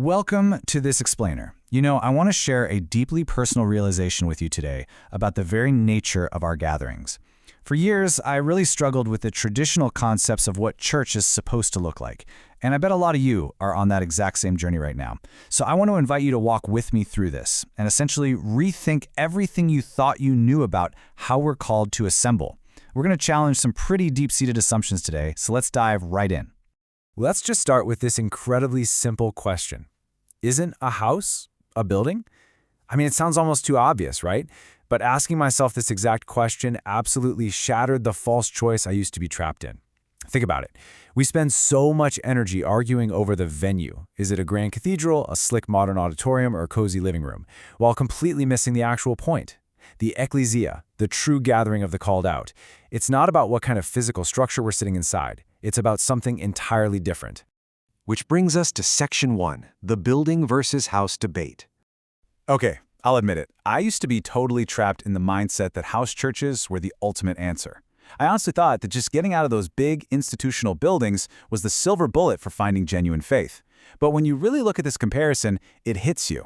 Welcome to this explainer. I want to share a deeply personal realization with you today about the very nature of our gatherings. For years, I really struggled with the traditional concepts of what church is supposed to look like, and I bet a lot of you are on that exact same journey right now. So I want to invite you to walk with me through this and essentially rethink everything you thought you knew about how we're called to assemble. We're going to challenge some pretty deep-seated assumptions today, so let's dive right in. Let's just start with this incredibly simple question. Isn't a house a building? It sounds almost too obvious, right? But asking myself this exact question absolutely shattered the false choice I used to be trapped in. Think about it. We spend so much energy arguing over the venue. Is it a grand cathedral, a slick modern auditorium, or a cozy living room? While completely missing the actual point. The ecclesia, the true gathering of the called out. It's not about what kind of physical structure we're sitting inside. It's about something entirely different. Which brings us to Section 1, the building versus house debate. Okay, I'll admit it. I used to be totally trapped in the mindset that house churches were the ultimate answer. I honestly thought that just getting out of those big institutional buildings was the silver bullet for finding genuine faith. But when you really look at this comparison, it hits you.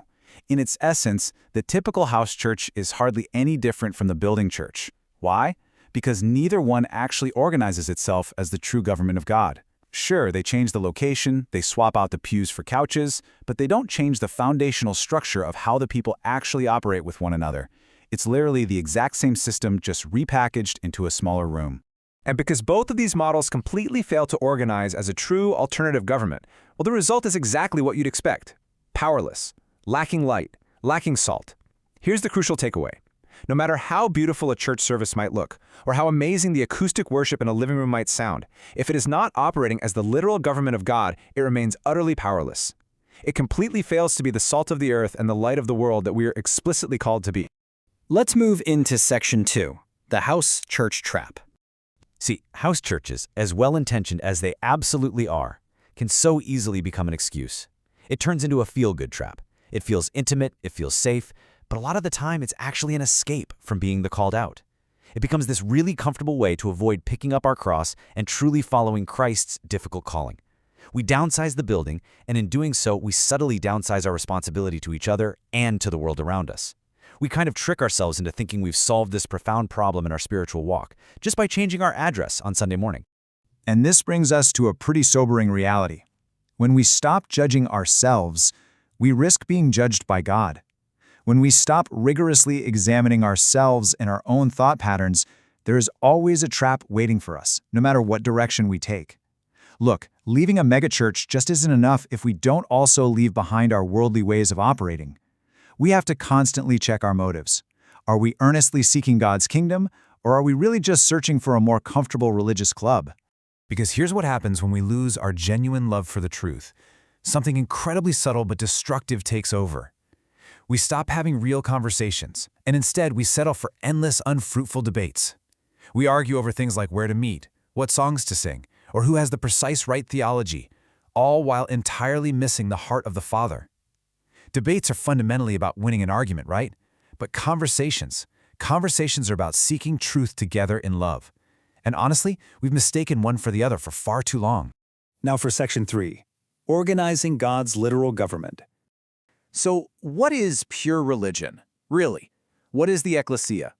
In its essence, the typical house church is hardly any different from the building church. Why? Because neither one actually organizes itself as the true government of God. Sure, they change the location, they swap out the pews for couches, but they don't change the foundational structure of how the people actually operate with one another. It's literally the exact same system, just repackaged into a smaller room. And because both of these models completely fail to organize as a true alternative government, well, the result is exactly what you'd expect. Powerless, lacking light, lacking salt. Here's the crucial takeaway. No matter how beautiful a church service might look, or how amazing the acoustic worship in a living room might sound, if it is not operating as the literal government of God, it remains utterly powerless. It completely fails to be the salt of the earth and the light of the world that we are explicitly called to be. Let's move into Section 2, the house church trap. See, house churches, as well-intentioned as they absolutely are, can so easily become an excuse. It turns into a feel-good trap. It feels intimate, it feels safe, but a lot of the time it's actually an escape from being the called out. It becomes this really comfortable way to avoid picking up our cross and truly following Christ's difficult calling. We downsize the building, and in doing so, we subtly downsize our responsibility to each other and to the world around us. We kind of trick ourselves into thinking we've solved this profound problem in our spiritual walk just by changing our address on Sunday morning. And this brings us to a pretty sobering reality. When we stop judging ourselves, we risk being judged by God. When we stop rigorously examining ourselves and our own thought patterns, there is always a trap waiting for us, no matter what direction we take. Look, leaving a megachurch just isn't enough if we don't also leave behind our worldly ways of operating. We have to constantly check our motives. Are we earnestly seeking God's kingdom, or are we really just searching for a more comfortable religious club? Because here's what happens when we lose our genuine love for the truth. Something incredibly subtle but destructive takes over. We stop having real conversations, and instead we settle for endless, unfruitful debates. We argue over things like where to meet, what songs to sing, or who has the precise right theology, all while entirely missing the heart of the Father. Debates are fundamentally about winning an argument, right? But conversations are about seeking truth together in love. And honestly, we've mistaken one for the other for far too long. Now for Section 3, organizing God's literal government. So, what is pure religion? Really? What is the ecclesia?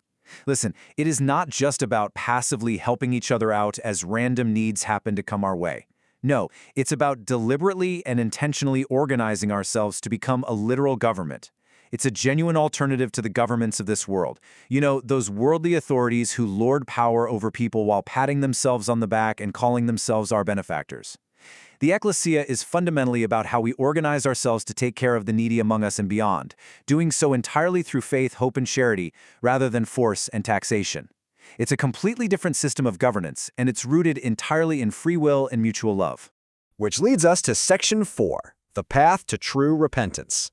Listen, it is not just about passively helping each other out as random needs happen to come our way. No, it's about deliberately and intentionally organizing ourselves to become a literal government. It's a genuine alternative to the governments of this world. Those worldly authorities who lord power over people while patting themselves on the back and calling themselves our benefactors. The ecclesia is fundamentally about how we organize ourselves to take care of the needy among us and beyond, doing so entirely through faith, hope, and charity, rather than force and taxation. It's a completely different system of governance, and it's rooted entirely in free will and mutual love. Which leads us to Section 4, the path to true repentance.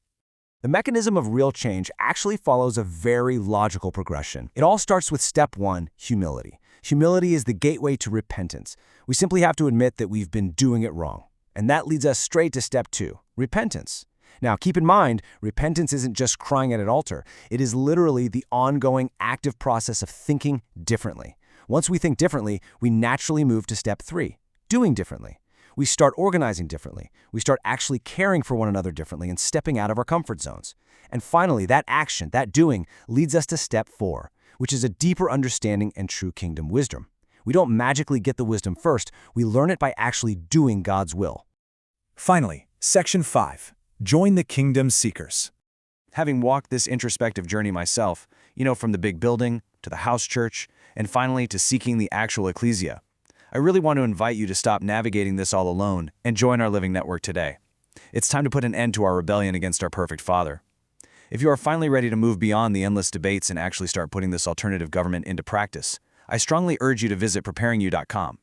The mechanism of real change actually follows a very logical progression. It all starts with step 1, humility. Humility is the gateway to repentance. We simply have to admit that we've been doing it wrong. And that leads us straight to step 2, repentance. Now, keep in mind, repentance isn't just crying at an altar. It is literally the ongoing, active process of thinking differently. Once we think differently, we naturally move to step 3, doing differently. We start organizing differently. We start actually caring for one another differently and stepping out of our comfort zones. And finally, that action, that doing, leads us to step 4, which is a deeper understanding and true kingdom wisdom. We don't magically get the wisdom first, we learn it by actually doing God's will. Finally, Section 5. Join the Kingdom Seekers. Having walked this introspective journey myself, from the big building to the house church, and finally to seeking the actual ecclesia, I really want to invite you to stop navigating this all alone and join our living network today. It's time to put an end to our rebellion against our perfect Father. If you are finally ready to move beyond the endless debates and actually start putting this alternative government into practice, I strongly urge you to visit preparingyou.com.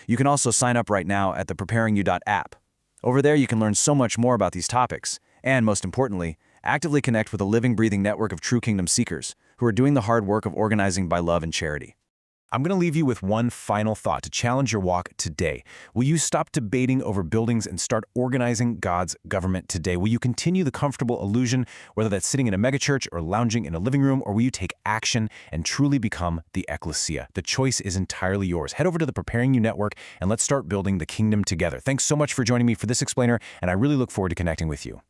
You can also sign up right now at the preparingyou.app. Over there you can learn so much more about these topics, and most importantly, actively connect with a living, breathing network of true kingdom seekers who are doing the hard work of organizing by love and charity. I'm going to leave you with one final thought to challenge your walk today. Will you stop debating over buildings and start organizing God's government today? Will you continue the comfortable illusion, whether that's sitting in a megachurch or lounging in a living room, or will you take action and truly become the ecclesia? The choice is entirely yours. Head over to the Preparing You Network and let's start building the kingdom together. Thanks so much for joining me for this explainer, and I really look forward to connecting with you.